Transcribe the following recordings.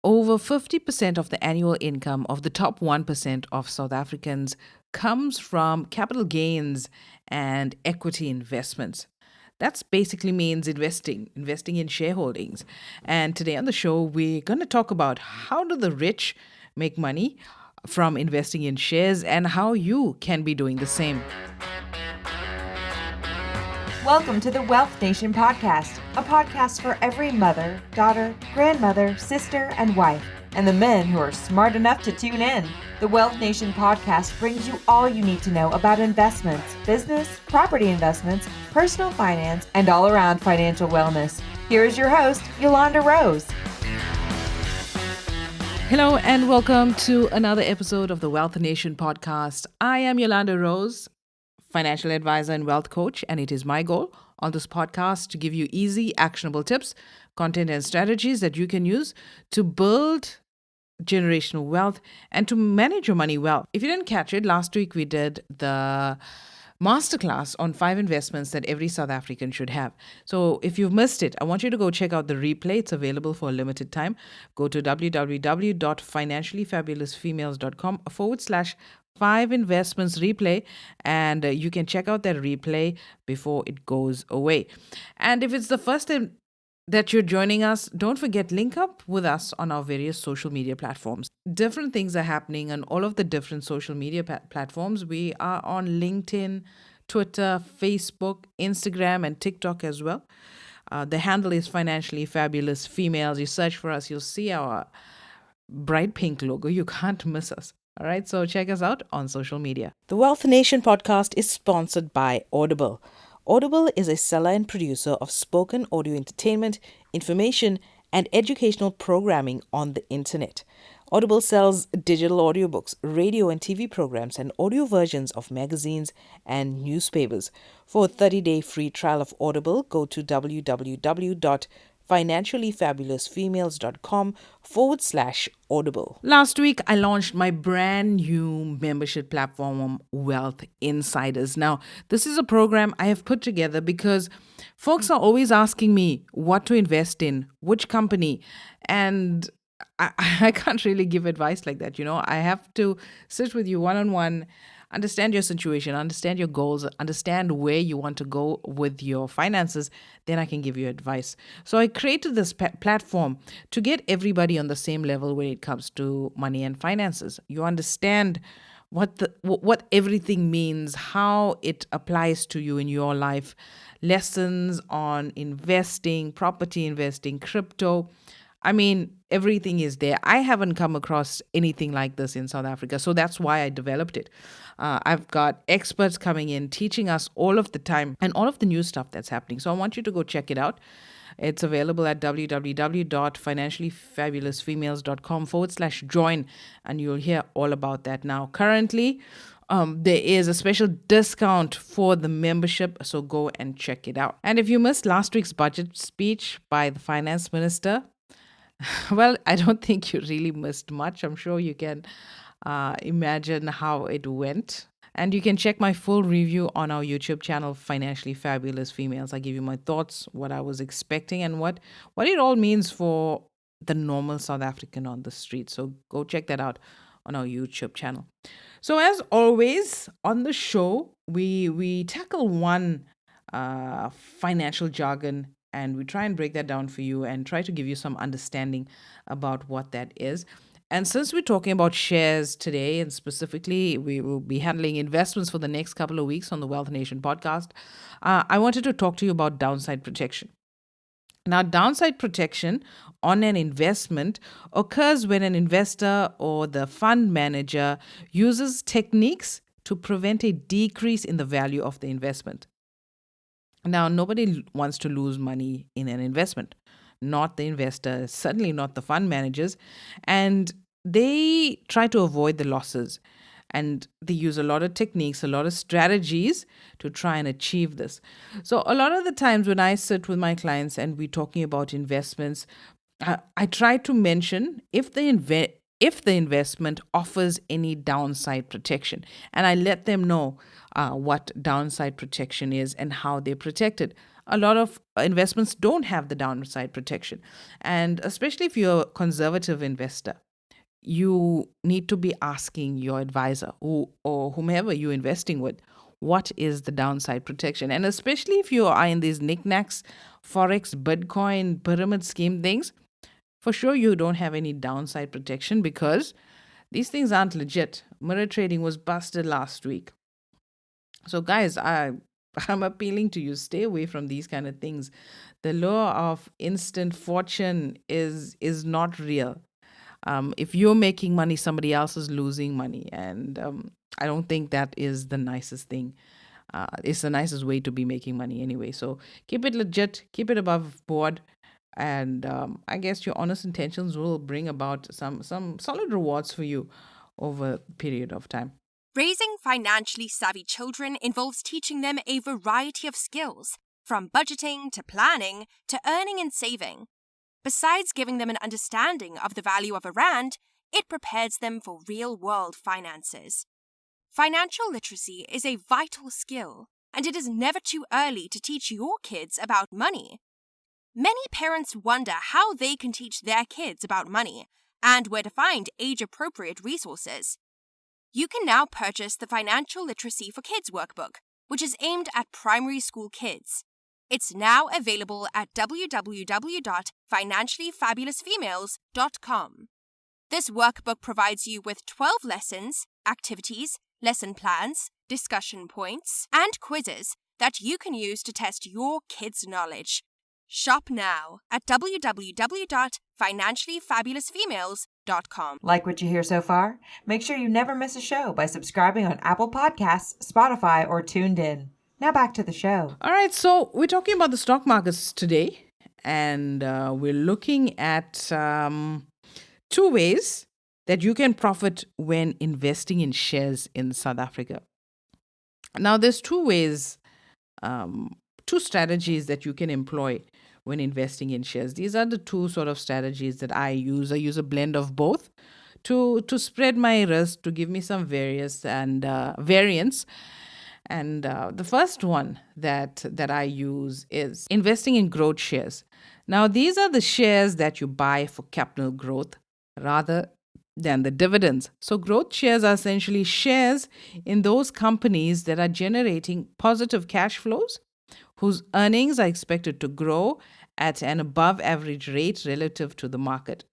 Over 50% of the annual income of the top 1% of South Africans comes from capital gains and equity investments. That's basically means investing in shareholdings. And today on the show, we're going to talk about how do the rich make money from investing in shares and how you can be doing the same. Welcome to the Wealth Nation podcast, a podcast for every mother, daughter, grandmother, sister, and wife, and the men who are smart enough to tune in. The Wealth Nation podcast brings you all you need to know about investments, business, property investments, personal finance, and all around financial wellness. Here is your host, Yolanda Rose. Hello, and welcome to another episode of the Wealth Nation podcast. I am Yolanda Rose, financial advisor and wealth coach, and it is my goal on this podcast to give you easy, actionable tips, content, and strategies that you can use to build generational wealth and to manage your money well. If you didn't catch it, last week we did the masterclass on 5 investments that every South African should have. So if you've missed it, I want you to go check out the replay. It's available for a limited time. Go to www.financiallyfabulousfemales.com/5 investments replay, and you can check out that replay before it goes away. And if it's the first time that you're joining us, don't forget, link up with us on our various social media platforms. Different things are happening on all of the different social media platforms. We are on LinkedIn, Twitter, Facebook, Instagram, and TikTok as well. The handle is Financially Fabulous Females. You search for us, you'll see our bright pink logo. You can't miss us. All right, so check us out on social media. The Wealth Nation podcast is sponsored by Audible. Audible is a seller and producer of spoken audio entertainment, information, and educational programming on the internet. Audible sells digital audiobooks, radio and TV programs, and audio versions of magazines and newspapers. For a 30-day free trial of Audible, go to www.financiallyfabulousfemales.com/audible. Last week, I launched my brand new membership platform, Wealth Insiders. Now, this is a program I have put together because folks are always asking me what to invest in, which company, and I can't really give advice like that. I have to sit with you one-on-one, understand your situation, understand your goals, understand where you want to go with your finances, then I can give you advice. So I created this platform to get everybody on the same level when it comes to money and finances. You understand what everything means, how it applies to you in your life, lessons on investing, property investing, crypto. I mean, everything is there. I haven't come across anything like this in South Africa, so that's why I developed it. I've got experts coming in, teaching us all of the time and all of the new stuff that's happening. So I want you to go check it out. It's available at www.financiallyfabulousfemales.com/join, and you'll hear all about that now. Currently, there is a special discount for the membership, so go and check it out. And if you missed last week's budget speech by the finance minister, well, I don't think you really missed much. I'm sure you can imagine how it went. And you can check my full review on our YouTube channel, Financially Fabulous Females. I give you my thoughts, what I was expecting, and what it all means for the normal South African on the street. So go check that out on our YouTube channel. So as always, on the show, we tackle one financial jargon, and we try and break that down for you and try to give you some understanding about what that is. And since we're talking about shares today, and specifically we will be handling investments for the next couple of weeks on the Wealth Nation podcast, I wanted to talk to you about downside protection. Now, downside protection on an investment occurs when an investor or the fund manager uses techniques to prevent a decrease in the value of the investment. Now, nobody wants to lose money in an investment, not the investor, certainly not the fund managers, and they try to avoid the losses. And they use a lot of techniques, a lot of strategies to try and achieve this. So a lot of the times when I sit with my clients and we're talking about investments, I try to mention if the investment offers any downside protection, and I let them know what downside protection is and how they're protected. a lot of investments don't have the downside protection. And especially if you're a conservative investor, you need to be asking your advisor or whomever you're investing with, what is the downside protection? And especially if you are in these knickknacks, Forex, Bitcoin, pyramid scheme things, for sure you don't have any downside protection because these things aren't legit. Mirror trading was busted last week. So, guys, I'm appealing to you, stay away from these kind of things. The law of instant fortune is not real. If you're making money, somebody else is losing money, and I don't think that is the nicest thing. It's the nicest way to be making money anyway. So keep it legit, keep it above board, and I guess your honest intentions will bring about some solid rewards for you over a period of time. Raising financially savvy children involves teaching them a variety of skills, from budgeting to planning to earning and saving. Besides giving them an understanding of the value of a rand, it prepares them for real-world finances. Financial literacy is a vital skill, and it is never too early to teach your kids about money. Many parents wonder how they can teach their kids about money and where to find age-appropriate resources. You can now purchase the Financial Literacy for Kids workbook, which is aimed at primary school kids. It's now available at www.financiallyfabulousfemales.com. This workbook provides you with 12 lessons, activities, lesson plans, discussion points, and quizzes that you can use to test your kids' knowledge. Shop now at www.financiallyfabulousfemales.com. Like what you hear so far? Make sure you never miss a show by subscribing on Apple Podcasts, Spotify, or Tuned In. Now back to the show. All right, so we're talking about the stock markets today, and we're looking at two ways that you can profit when investing in shares in South Africa. Now, there's two ways, two strategies that you can employ when investing in shares. These are the two sort of strategies that I use. I use a blend of both to spread my risk, to give me some various and variance. And the first one that I use is investing in growth shares. Now, these are the shares that you buy for capital growth rather than the dividends. So, growth shares are essentially shares in those companies that are generating positive cash flows, whose earnings are expected to grow at an above average rate relative to the market.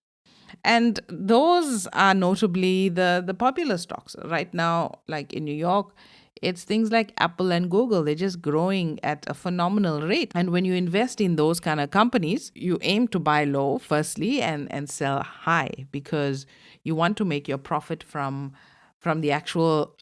And those are notably the popular stocks right now, like in New York. It's things like Apple and Google. They're just growing at a phenomenal rate. And when you invest in those kind of companies, you aim to buy low, firstly, and sell high because you want to make your profit from the actual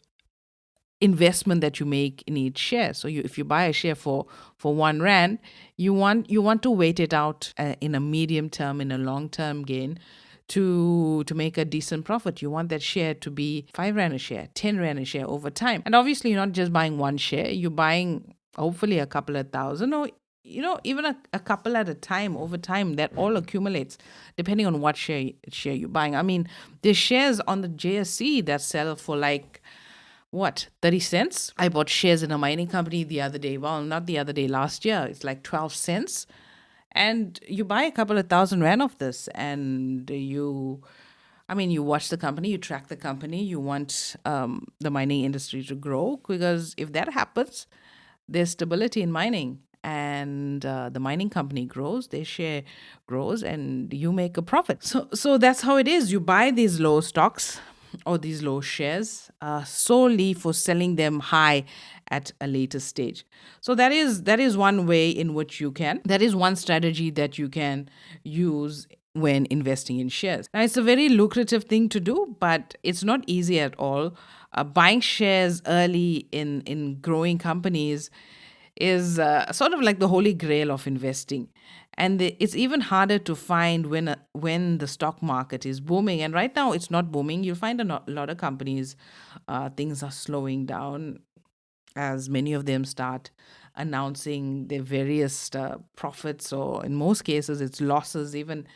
investment that you make in each share. So if you buy a share for 1 rand, you want to wait it out in a medium term, in a long term gain, to make a decent profit. You want that share to be 5 rand a share, 10 rand a share over time. And obviously, you're not just buying one share, you're buying hopefully a couple of thousand, or even a couple at a time. Over time, that all accumulates depending on what share you're buying. I mean, there's shares on the JSE that sell for like, what, 30 cents? I bought shares in a mining company the other day. Well, not the other day, last year. It's like 12 cents. And you buy a couple of thousand rand of this, and you watch the company, you track the company, you want the mining industry to grow, because if that happens, there's stability in mining, and the mining company grows, their share grows, and you make a profit. So that's how it is. You buy these low stocks or these low shares solely for selling them high at a later stage. So that is one way in which that is one strategy that you can use when investing in shares. Now, it's a very lucrative thing to do, but it's not easy at all. Buying shares early in growing companies is sort of like the holy grail of investing. And it's even harder to find when the stock market is booming. And right now, it's not booming. You'll find a lot of companies, things are slowing down as many of them start announcing their various profits, or in most cases, it's losses. Even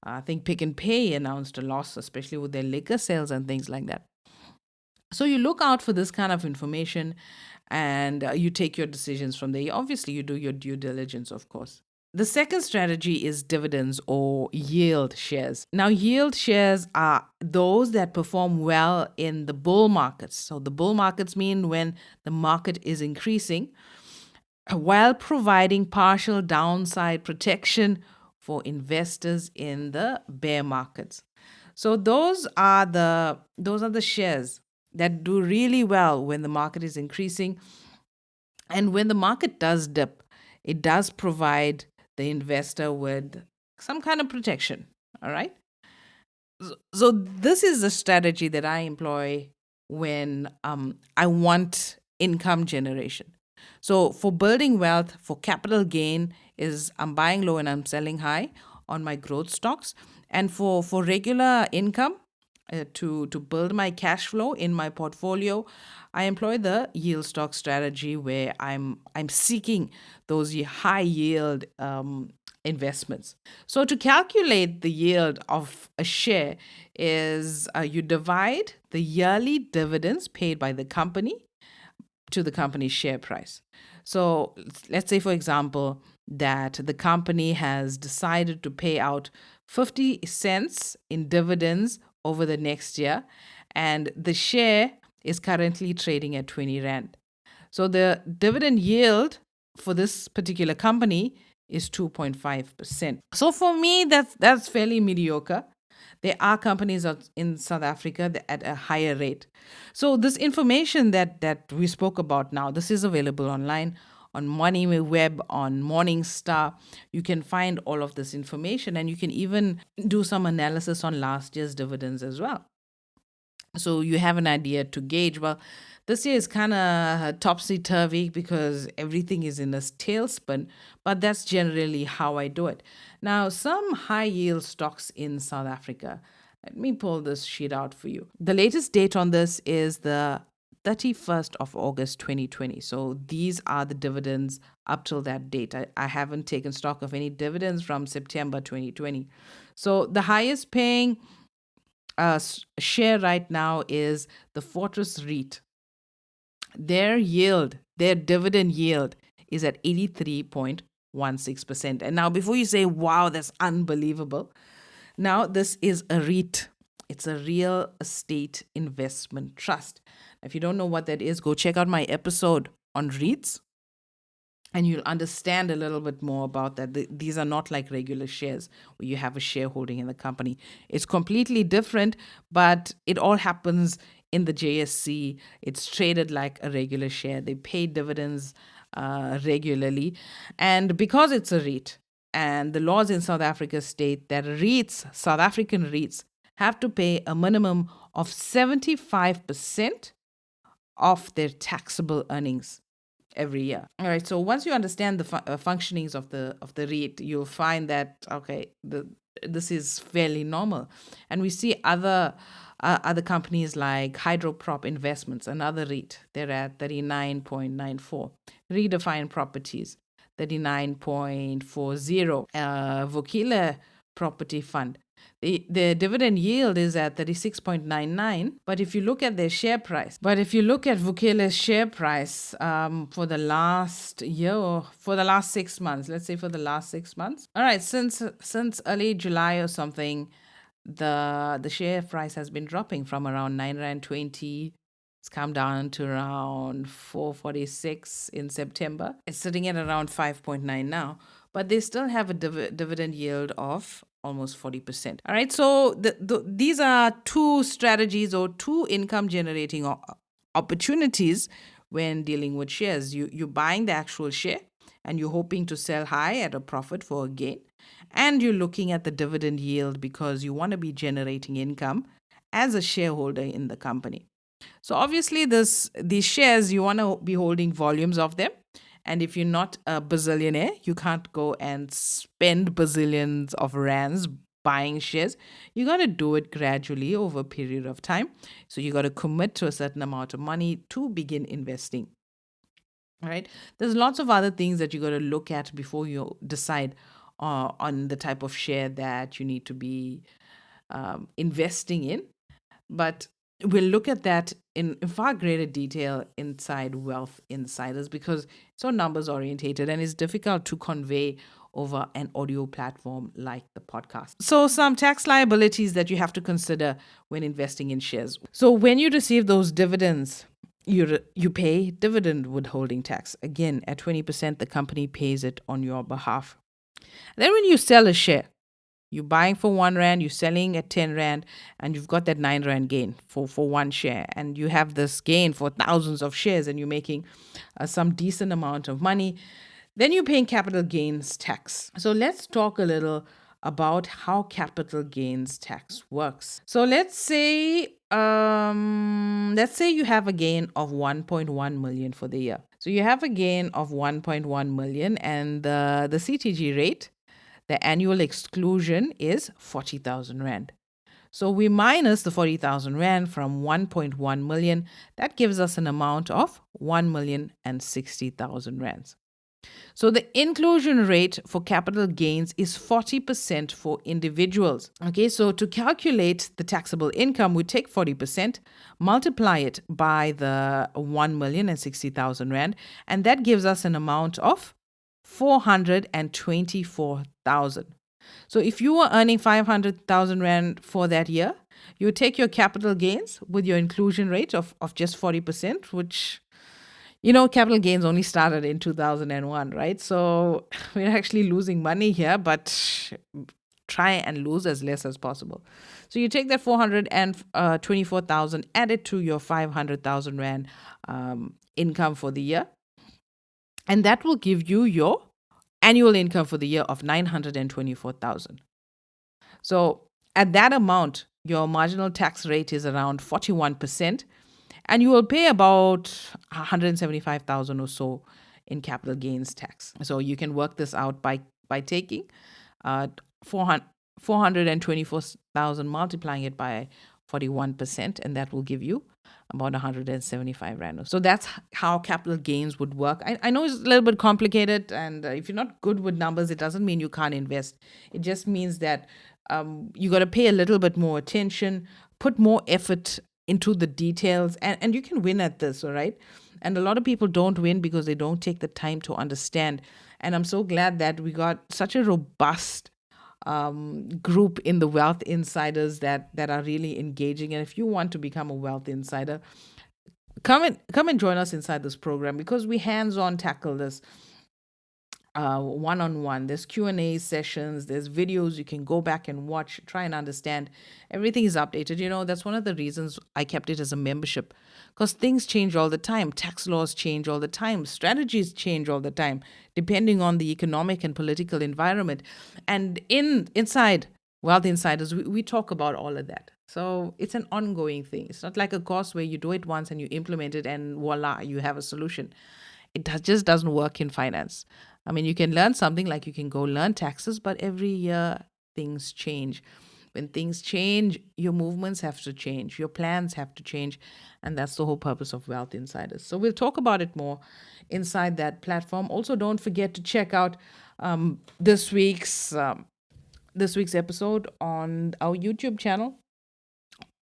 I think Pick and Pay announced a loss, especially with their liquor sales and things like that. So you look out for this kind of information, and you take your decisions from there. Obviously, you do your due diligence, of course. The second strategy is dividends or yield shares. Now, yield shares are those that perform well in the bull markets. So, the bull markets mean when the market is increasing while providing partial downside protection for investors in the bear markets. So those are the shares that do really well when the market is increasing, and when the market does dip, it does provide the investor with some kind of protection. All right. So this is the strategy that I employ when I want income generation. So for building wealth, for capital gain is I'm buying low and I'm selling high on my growth stocks, and for regular income, to build my cash flow in my portfolio, I employ the yield stock strategy where I'm seeking those high yield investments. So to calculate the yield of a share is you divide the yearly dividends paid by the company to the company's share price. So let's say, for example, that the company has decided to pay out 50 cents in dividends over the next year, and the share is currently trading at 20 Rand. So the dividend yield for this particular company is 2.5%. So for me, that's fairly mediocre. There are companies in South Africa at a higher rate. So this information that we spoke about now, this is available online on MoneyWeb, on Morningstar. You can find all of this information, and you can even do some analysis on last year's dividends as well. So you have an idea to gauge. Well, this year is kind of topsy turvy because everything is in a tailspin, but that's generally how I do it. Now, some high yield stocks in South Africa. Let me pull this sheet out for you. The latest date on this is the 31st of August 2020. So these are the dividends up till that date. I haven't taken stock of any dividends from September 2020. So the highest paying share right now is the Fortress REIT. Their dividend yield is at 83.16%. And now, before you say, wow, that's unbelievable, now this is a REIT. It's a real estate investment trust. If you don't know what that is, go check out my episode on REITs and you'll understand a little bit more about that. These are not like regular shares where you have a shareholding in the company. It's completely different, but it all happens in the JSC. It's traded like a regular share. They pay dividends regularly. And because it's a REIT, and the laws in South Africa state that REITs, South African REITs, have to pay a minimum of 75% of their taxable earnings every year. All right. So once you understand the functionings of the REIT, you'll find that this is fairly normal, and we see other companies like Hydroprop Investments, another REIT. They're at 39.94. Redefined Properties, 39.40. Vukile Property Fund. The dividend yield is at 36.99. But if you look at their share price, if you look at Vukile's share price for the last year, or for the last 6 months, let's say for the last 6 months, all right, since early July or something, the share price has been dropping from around 9.20 Rand. It's come down to around 4.46 in September. It's sitting at around 5.9 now, but they still have a dividend yield of almost 40%. All right, so these are two strategies or two income generating opportunities when dealing with shares. You're buying the actual share and you're hoping to sell high at a profit for a gain, and you're looking at the dividend yield because you want to be generating income as a shareholder in the company. So obviously these shares, you want to be holding volumes of them. And if you're not a bazillionaire, you can't go and spend bazillions of rands buying shares. You got to do it gradually over a period of time. So you got to commit to a certain amount of money to begin investing. All right. There's lots of other things that you got to look at before you decide on the type of share that you need to be investing in. But we'll look at that in far greater detail inside Wealth Insiders because it's so numbers orientated and it's difficult to convey over an audio platform like the podcast. So, some tax liabilities that you have to consider when investing in shares. So, when you receive those dividends, you pay dividend withholding tax. Again, at 20%, the company pays it on your behalf. Then, when you sell a share, you're buying for 1 Rand, you're selling at 10 Rand, and you've got that 9 Rand gain for one share. And you have this gain for thousands of shares, and you're making some decent amount of money. Then you're paying capital gains tax. So let's talk a little about how capital gains tax works. So let's say you have a gain of 1.1 million for the year. So you have a gain of 1.1 million, and the CTG rate, the annual exclusion, is 40,000 Rand. So we minus the 40,000 Rand from 1.1 million. That gives us an amount of 1,060,000 Rands. So the inclusion rate for capital gains is 40% for individuals. Okay, so to calculate the taxable income, we take 40%, multiply it by the 1,060,000 Rand, and that gives us an amount of 424,000. So if you were earning 500,000 Rand for that year, you take your capital gains with your inclusion rate of just 40%, which, capital gains only started in 2001, right? So we're actually losing money here, but try and lose as less as possible. So you take that 424,000, add it to your 500,000 Rand income for the year, and that will give you your annual income for the year of 924,000. So at that amount, your marginal tax rate is around 41%, and you will pay about 175,000 or so in capital gains tax. So you can work this out by taking 424,000, multiplying it by 41%, and that will give you about 175 Rand. So that's how capital gains would work. I know it's a little bit complicated, and if you're not good with numbers, it doesn't mean you can't invest. It just means that you got to pay a little bit more attention, put more effort into the details, and you can win at this, all right? And a lot of people don't win because they don't take the time to understand. And I'm so glad that we got such a robust group in the Wealth Insiders that are really engaging. And if you want to become a Wealth Insider, come and join us inside this program, because we hands-on tackle this one-on-one. There's Q&A sessions, there's videos you can go back and watch, try and understand. Everything is updated. That's one of the reasons I kept it as a membership, because things change all the time. Tax laws change all the time. Strategies change all the time, depending on the economic and political environment. And inside Wealth Insiders, we talk about all of that. So it's an ongoing thing. It's not like a course where you do it once and you implement it and voila, you have a solution. It just doesn't work in finance. I mean, you can learn something, like you can go learn taxes, but every year things change. When things change, your movements have to change, your plans have to change, and that's the whole purpose of Wealth Insiders. So we'll talk about it more inside that platform. Also, don't forget to check out this week's episode on our YouTube channel.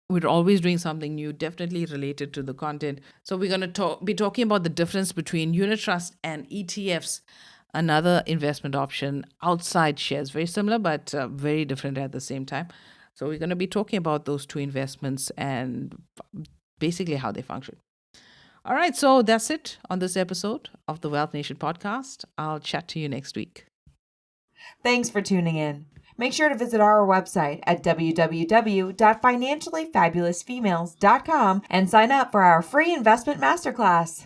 We're always doing something new, definitely related to the content. So we're going to be talking about the difference between unit trust and ETFs, another investment option outside shares. Very similar, but very different at the same time. So we're going to be talking about those two investments and basically how they function. All right, so that's it on this episode of the Wealth Nation podcast. I'll chat to you next week. Thanks for tuning in. Make sure to visit our website at www.financiallyfabulousfemales.com and sign up for our free investment masterclass.